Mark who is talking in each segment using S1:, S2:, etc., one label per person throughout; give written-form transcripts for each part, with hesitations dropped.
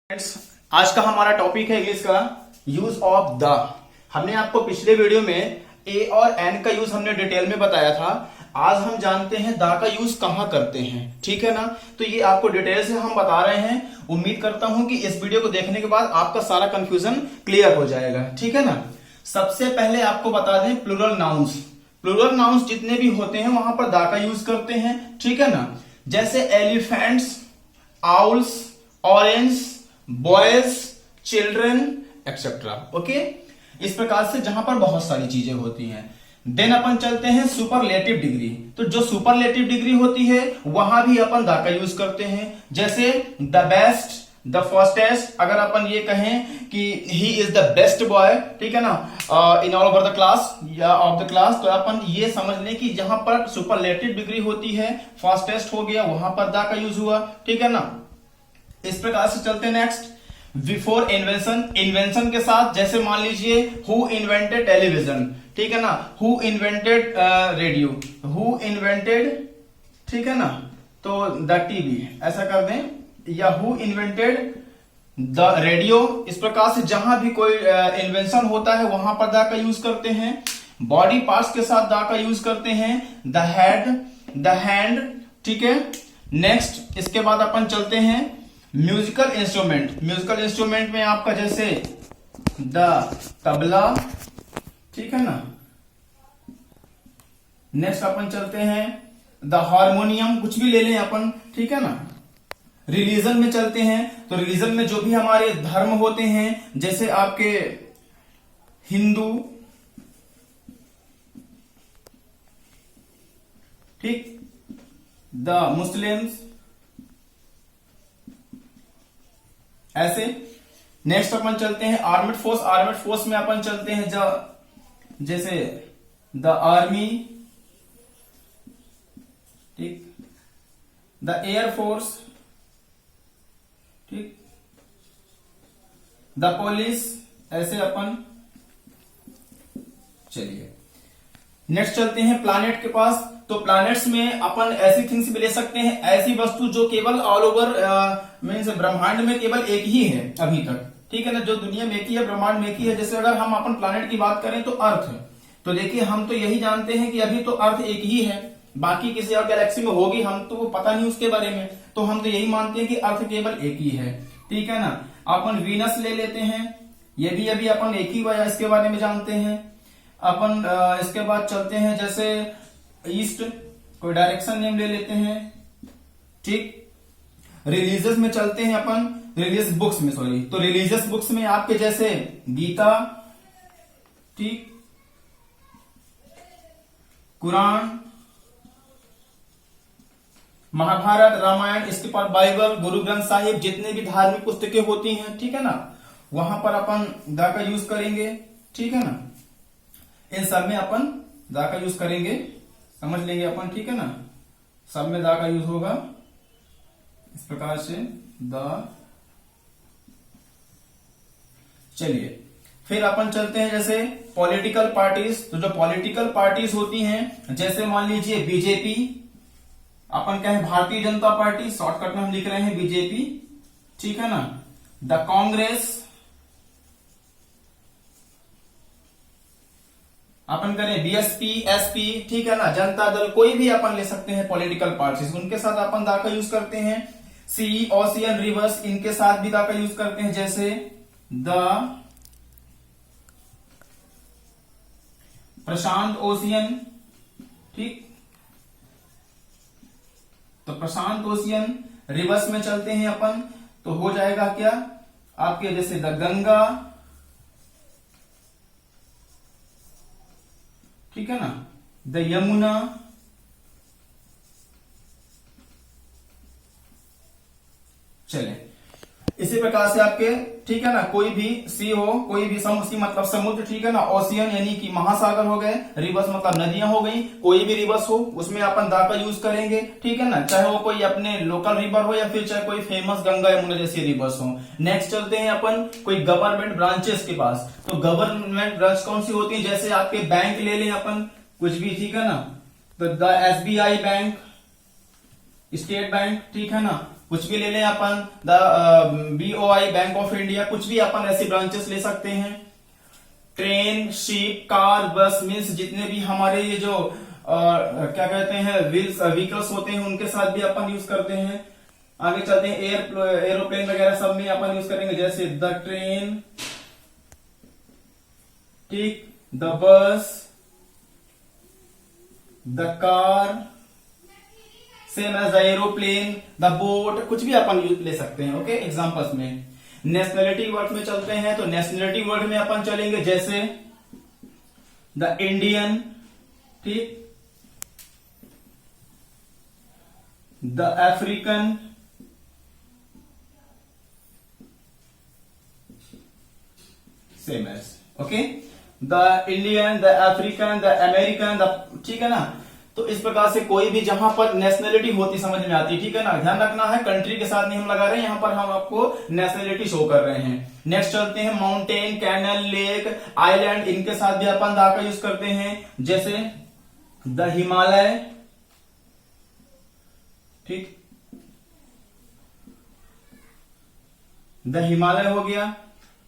S1: Friends, आज का हमारा टॉपिक है इंग्लिश का यूज ऑफ द। हमने आपको पिछले वीडियो में ए और एन का यूज हमने डिटेल में बताया था। आज हम जानते हैं द का यूज कहां करते हैं, ठीक है ना। तो ये आपको डिटेल से हम बता रहे हैं। उम्मीद करता हूं कि इस वीडियो को देखने के बाद आपका सारा कंफ्यूजन क्लियर हो जाएगा, ठीक है ना। सबसे पहले आपको बता दें प्लूरल नाउन्स। प्लूरल नाउन्स जितने भी होते हैं वहां पर द का यूज करते हैं, ठीक है ना। जैसे elephants, owls, orange, boys, children etcetera. Okay, इस प्रकार से जहां पर बहुत सारी चीजें होती हैं। देन अपन चलते हैं सुपरलेटिव डिग्री। तो जो सुपरलेटिव डिग्री होती है वहां भी अपन द का यूज करते हैं। जैसे द बेस्ट, द फर्स्टेस्ट। अगर अपन ये कहें कि he is the best boy, ठीक है ना, in all over the class या ऑफ द क्लास, तो अपन ये समझ लें कि जहां पर सुपरलेटिव डिग्री होती है, फर्स्टेस्ट हो गया, वहां पर द का यूज हुआ, ठीक है ना। इस प्रकार से चलते नेक्स्ट बिफोर इन्वेंशन। इन्वेंशन के साथ जैसे मान लीजिए हु इन्वेंटेड टेलीविजन, ठीक है ना, who invented radio, who invented, ठीक है ना, तो द टीवी ऐसा कर दें, या हु इन्वेंटेड द रेडियो। इस प्रकार से जहां भी कोई इन्वेंशन होता है वहां पर द का यूज करते हैं। बॉडी पार्ट्स के साथ द का यूज करते हैं, द हेड, द हैंड, ठीक है। नेक्स्ट इसके बाद अपन चलते हैं म्यूजिकल इंस्ट्रूमेंट। म्यूजिकल इंस्ट्रूमेंट में आपका जैसे द तबला, ठीक है ना। नेक्स्ट अपन चलते हैं द हारमोनियम, कुछ भी ले लें अपन, ठीक है ना। रिलीजन में चलते हैं, तो रिलीजन में जो भी हमारे धर्म होते हैं, जैसे आपके हिंदू, ठीक, द मुस्लिम्स, ऐसे। नेक्स्ट अपन चलते हैं आर्मेड फोर्स। आर्मेड फोर्स में अपन चलते हैं जैसे द आर्मी, ठीक, द एयर फोर्स, ठीक, द पुलिस, ऐसे अपन। चलिए नेक्स्ट चलते हैं प्लैनेट के पास। तो प्लैनेट्स में अपन ऐसी थिंग्स भी ले सकते हैं, ऐसी वस्तु जो केवल ऑल ओवर मीन्स ब्रह्मांड में केवल एक ही है अभी तक, ठीक है ना, जो दुनिया में एक ही है, ब्रह्मांड में एक ही है। जैसे अगर हम अपन प्लैनेट की बात करें तो अर्थ है। तो देखिए हम तो यही जानते हैं कि अभी तो अर्थ एक ही है, बाकी किसी और गैलेक्सी में होगी, हम तो पता नहीं उसके बारे में। तो हम तो यही मानते हैं कि अर्थ केवल एक ही है, ठीक है ना। अपन वीनस ले लेते हैं, ये भी अभी अपन एक ही वजह इसके बारे में जानते हैं अपन। इसके बाद चलते हैं जैसे ईस्ट, कोई डायरेक्शन नेम ले लेते हैं, ठीक। रिलीजियस में चलते हैं अपन, रिलीजियस बुक्स में, सॉरी, तो रिलीजियस बुक्स में आपके जैसे गीता, ठीक, कुरान, महाभारत, रामायण, इसके बाद बाइबल, गुरु ग्रंथ साहिब, जितने भी धार्मिक पुस्तकें होती हैं, ठीक है ना, वहां पर अपन द का यूज करेंगे, ठीक है ना। इन सब में अपन द का यूज करेंगे, समझ लेंगे अपन, ठीक है ना। सब में द का यूज होगा इस प्रकार से द। चलिए फिर अपन चलते हैं जैसे पॉलिटिकल पार्टीज। तो जो पॉलिटिकल पार्टीज होती हैं, जैसे मान लीजिए बीजेपी, अपन कहें भारतीय जनता पार्टी, शॉर्टकट में हम लिख रहे हैं बीजेपी, ठीक है ना। द कांग्रेस, अपन करें बीएसपी, एसपी, ठीक है ना, जनता दल, कोई भी अपन ले सकते हैं पॉलिटिकल पार्टीज, उनके साथ अपन द का यूज करते हैं। सी, ओशियन, रिवर्स, इनके साथ भी द का यूज करते हैं, जैसे द प्रशांत ओशियन, ठीक। तो प्रशांत ओशियन। रिवर्स में चलते हैं अपन, तो हो जाएगा क्या आपके जैसे द गंगा, ठीक है ना, द यमुना, चले इसी प्रकार से आपके, ठीक है ना, कोई भी सी हो, कोई भी सी मतलब समुद्र, ठीक है ना, ओशियन यानी कि महासागर हो गए, रिवर्स मतलब नदियां हो गई, कोई भी रिवर्स हो उसमें अपन द का यूज करेंगे, ठीक है ना, चाहे वो कोई अपने लोकल रिवर हो या फिर चाहे कोई फेमस गंगा यमुना जैसी रिवर्स हो। नेक्स्ट चलते हैं अपन कोई गवर्नमेंट ब्रांचेस के पास। तो गवर्नमेंट ब्रांच कौन सी होती है, जैसे आपके बैंक ले लें अपन कुछ भी, ठीक है ना, तो the SBI bank, state bank, ठीक है ना, कुछ भी ले लें अपन, the BOI bank of India, कुछ भी अपन ऐसी ब्रांचेस ले सकते हैं। Train, ship, car, bus means जितने भी हमारे ये जो क्या कहते हैं व्हीकल्स होते हैं उनके साथ भी अपन यूज करते हैं। आगे चलते हैं, एरोप्लेन वगैरह सब में अपन यूज करेंगे, जैसे द ट्रेन, ठीक, the bus, the car, same as the aeroplane, the boat, कुछ भी अपन ले सकते हैं। ओके, एग्जांपल्स में। नेशनलिटी वर्ड में चलते हैं, तो नेशनलिटी वर्ड में अपन चलेंगे, जैसे द इंडियन, ठीक, the African, same as, okay, the Indian, the African, the American, the, ठीक है ना। तो इस प्रकार से कोई भी जहां पर नेशनलिटी होती समझ में आती है, ठीक है ना। ध्यान रखना है कंट्री के साथ नहीं हम लगा रहे हैं, यहां पर हम आपको नेशनलिटी शो कर रहे हैं। नेक्स्ट चलते हैं, माउंटेन, कैनल, लेक, आइलैंड, इनके साथ भी अपन द का यूज करते हैं, जैसे द हिमालय, ठीक, द हिमालय हो गया।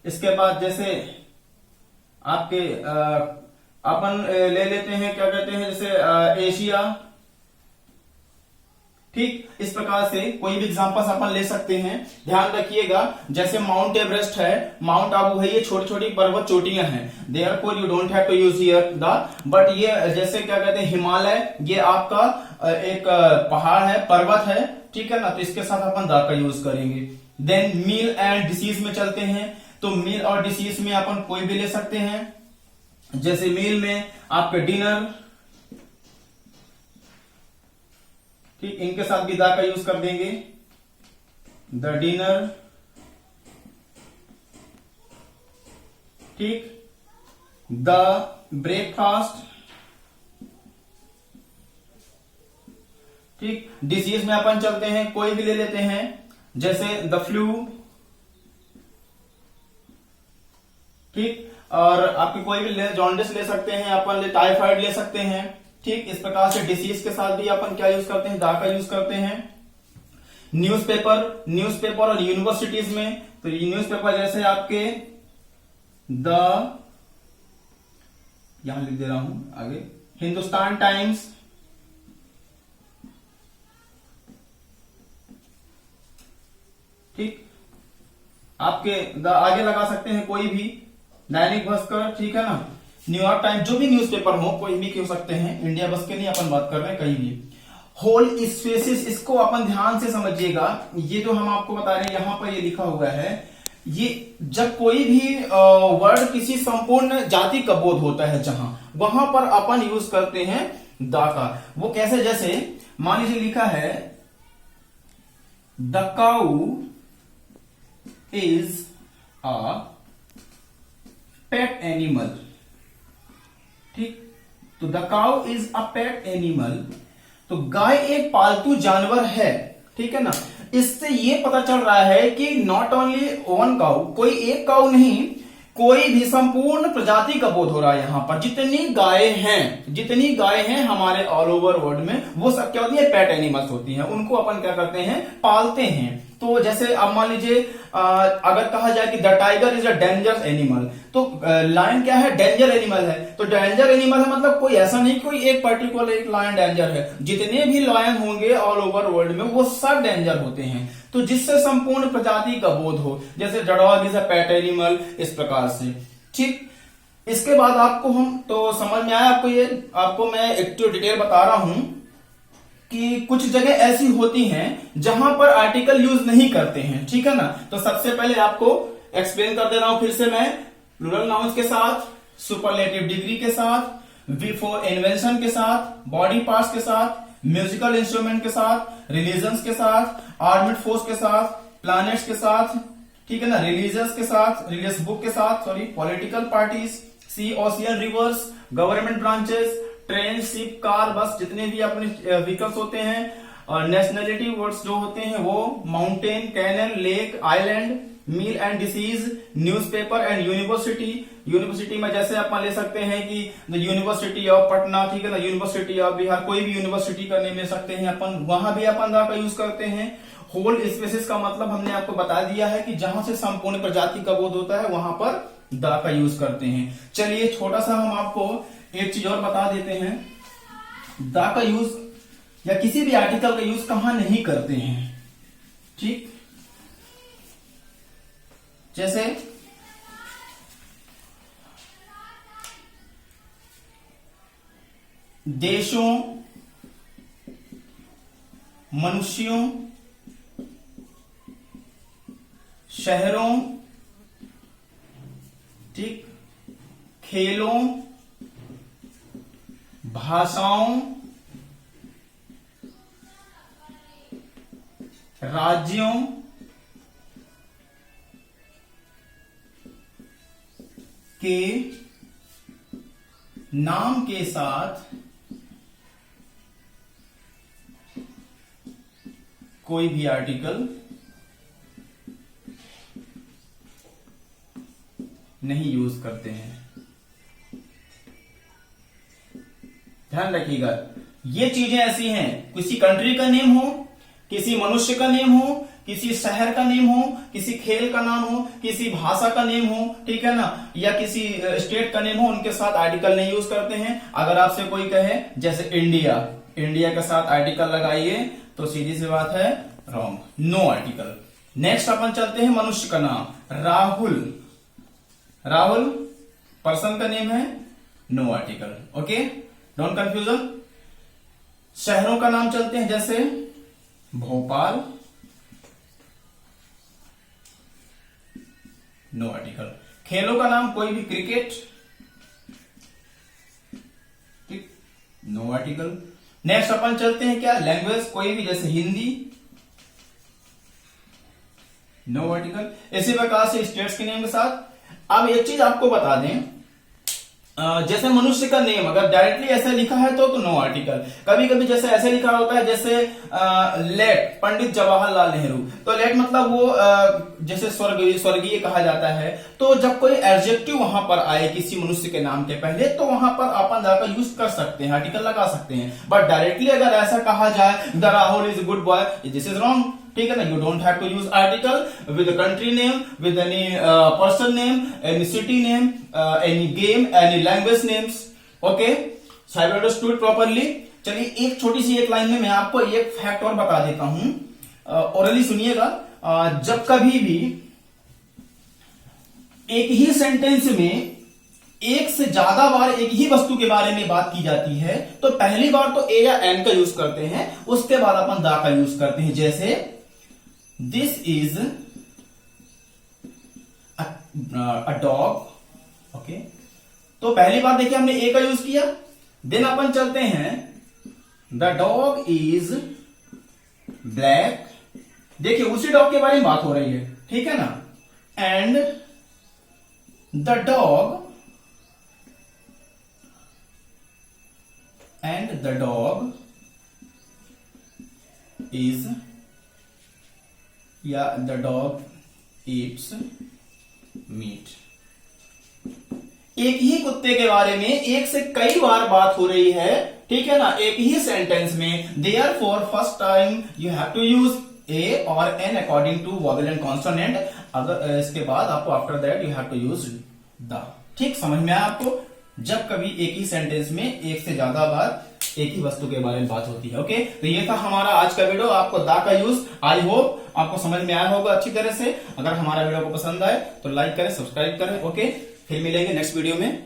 S1: इसके बाद जैसे आपके अपन ले लेते हैं, क्या कहते हैं, जैसे एशिया, ठीक। इस प्रकार से कोई भी एग्जांपल्स अपन ले सकते हैं। ध्यान रखिएगा, जैसे माउंट एवरेस्ट है, माउंट आबू है, ये छोटी छोटी पर्वत चोटियां हैं, therefore you don't have to use here the, but ये जैसे क्या कहते हैं हिमालय, ये आपका एक पहाड़ है, पर्वत है, ठीक है ना, तो इसके साथ अपन द का यूज करेंगे। देन मील एंड डिसीज में चलते हैं, तो मील और डिसीज में अपन कोई भी ले सकते हैं, जैसे मील में आपके डिनर, ठीक, इनके साथ भी द का यूज कर देंगे, द डिनर, ठीक, द ब्रेकफास्ट, ठीक। डिजीज में अपन चलते हैं, कोई भी ले लेते हैं, जैसे द फ्लू, ठीक, और आपकी कोई भी जॉन्डिस ले सकते हैं अपन, टाइफाइड ले सकते हैं, ठीक। इस प्रकार से डिसीज के साथ भी अपन क्या यूज करते हैं, द का यूज करते हैं। न्यूज़पेपर और यूनिवर्सिटीज में, तो न्यूज़पेपर जैसे आपके द, यहां लिख दे रहा हूं आगे, हिंदुस्तान टाइम्स, ठीक। आपके द आगे लगा सकते हैं कोई भी, दैनिक भास्कर, ठीक है ना, न्यूयॉर्क टाइम्स, जो भी न्यूज़पेपर हो कोई भी क्यों सकते हैं, इंडिया बस के नहीं अपन बात कर रहे हैं, कहीं भी। होल स्पेसिस, इसको अपन ध्यान से समझिएगा, ये जो हम आपको बता रहे हैं यहां पर ये लिखा हुआ है, ये जब कोई भी वर्ड किसी संपूर्ण जाति का बोध होता है जहां, वहां पर अपन यूज करते हैं द का। वो कैसे, जैसे मान लीजिए लिखा है the cow is a pet animal, ठीक, तो the cow is a pet animal, तो गाय एक पालतू जानवर है, ठीक है ना। इससे ये पता चल रहा है कि नॉट ओनली वन काउ, कोई एक काउ नहीं, कोई भी संपूर्ण प्रजाति का बोध हो रहा है यहां पर। जितनी गाय हैं हमारे ऑल ओवर वर्ल्ड में, वो सब क्या होती है, पेट एनिमल्स होती हैं, उनको अपन क्या करते हैं, पालते हैं। तो जैसे अब मान लीजिए अगर कहा जाए कि the tiger is a dangerous animal, तो लायन क्या है, डेंजर एनिमल है, तो डेंजर एनिमल है मतलब कोई ऐसा नहीं कोई एक पर्टिकुलर एक लायन डेंजर है, जितने भी लायन होंगे ऑल ओवर वर्ल्ड में वो सब डेंजर होते हैं। तो जिससे संपूर्ण प्रजाति का बोध हो, जैसे dog is a pet animal, इस प्रकार से, ठीक। इसके बाद आपको हम तो समझ में आया आपको, ये आपको मैं एक तो डिटेल बता रहा हूं कि कुछ जगह ऐसी होती हैं जहां पर आर्टिकल यूज नहीं करते हैं, ठीक है ना। तो सबसे पहले आपको एक्सप्लेन कर दे रहा हूं फिर से मैं, प्लूरल नाउन्स के साथ, सुपरलेटिव डिग्री के साथ, बिफोर इन्वेंशन के साथ, बॉडी पार्ट्स के साथ, म्यूजिकल इंस्ट्रूमेंट के साथ, रिलीजन्स के साथ, आर्मेड फोर्स के साथ, प्लैनेट्स के साथ, ठीक है ना, रिलीजियस के साथ, रिलीजियस बुक के साथ, sorry, political parties, sea ocean rivers, government branches, train, ship, car, bus, जितने भी अपने व्हीकल्स होते हैं, और नेशनलिटी वर्ड्स जो होते हैं वो mountain, canal, lake, island, meal and disease, newspaper and university. University में जैसे अपन ले सकते हैं कि द यूनिवर्सिटी ऑफ पटना, ठीक है ना, यूनिवर्सिटी ऑफ बिहार, कोई भी यूनिवर्सिटी का नेम ले सकते हैं अपन, वहां भी अपन द का यूज करते हैं। होल स्पेसिस का मतलब हमने आपको बता दिया है कि जहां से संपूर्ण प्रजाति का बोध होता है वहां पर द का यूज करते हैं। चलिए छोटा सा हम आपको एक चीज और बता देते हैं, द का यूज या किसी भी आर्टिकल का यूज कहां नहीं करते हैं। ठीक, जैसे देशों, मनुष्यों, शहरों, ठीक, खेलों, भाषाओं, राज्यों, के नाम के साथ कोई भी आर्टिकल नहीं यूज करते हैं। ध्यान रखिएगा, ये चीजें ऐसी हैं, किसी कंट्री का नेम हो, किसी मनुष्य का नेम हो, किसी शहर का नेम हो, किसी खेल का नाम हो, किसी भाषा का नेम हो, ठीक है ना, या किसी स्टेट का नेम हो, उनके साथ आर्टिकल नहीं यूज करते हैं। अगर आपसे कोई कहे जैसे इंडिया, इंडिया के साथ आर्टिकल लगाइए तो सीधी सी बात है रॉन्ग, नो आर्टिकल। नेक्स्ट अपन चलते हैं मनुष्य का नाम, राहुल, राहुल पर्सन का नेम है, no article, okay, don't confusion. शहरों का नाम चलते हैं, जैसे भोपाल, नो आर्टिकल। खेलों का नाम कोई भी, क्रिकेट, ठीक, नो आर्टिकल। नेक्स्ट अपन चलते हैं क्या, लैंग्वेज, कोई भी, जैसे हिंदी, नो आर्टिकल। इसी प्रकार से स्टेट्स के नेम के साथ। अब एक चीज आपको बता दें, जैसे मनुष्य का नेम अगर डायरेक्टली ऐसे लिखा है तो नो आर्टिकल। कभी कभी जैसे ऐसे लिखा होता है, जैसे लेट पंडित जवाहरलाल नेहरू, तो लेट मतलब वो जैसे स्वर्गीय कहा जाता है। तो जब कोई एडजेक्टिव वहां पर आए किसी मनुष्य के नाम के पहले, तो वहां पर अपन द का यूज कर सकते हैं, आर्टिकल लगा सकते हैं। बट डायरेक्टली अगर ऐसा कहा जाए the Rahul is good boy, this is wrong, ठीक है ना। You don't have to use article with country name, with any person name, any city name, any game, any language names, okay. So I understood properly. चलिए एक छोटी सी एक line में मैं आपको एक फैक्ट और बता देता हूं, ओरली सुनिएगा। जब कभी भी एक ही सेंटेंस में एक से ज्यादा बार एक ही वस्तु के बारे में बात की जाती है, तो पहली बार तो ए या एन का यूज करते हैं, उसके बाद अपन दा का यूज करते हैं। जैसे this is a dog, okay, तो पहली बार देखिए हमने ए का यूज किया। देन अपन चलते हैं, द डॉग इज ब्लैक, देखिए उसी डॉग के बारे में बात हो रही है, ठीक है ना। एंड द डॉग is या the dog eats meat। एक ही कुत्ते के बारे में एक से कई बार बात हो रही है, ठीक है ना, एक ही सेंटेंस में। Therefore first time you have to use a और n according to vowel and consonant। अगर इसके बाद आपको after that you have to use the। ठीक, समझ में आया आपको। जब कभी एक ही सेंटेंस में एक से ज्यादा बार एक ही वस्तु के बारे में बात होती है, ओके। तो ये था हमारा आज का वीडियो। आपको दा का यूज आई होप आपको समझ में आया होगा अच्छी तरह से। अगर हमारा वीडियो को पसंद आए तो लाइक करें, सब्सक्राइब करें, ओके। फिर मिलेंगे नेक्स्ट वीडियो में।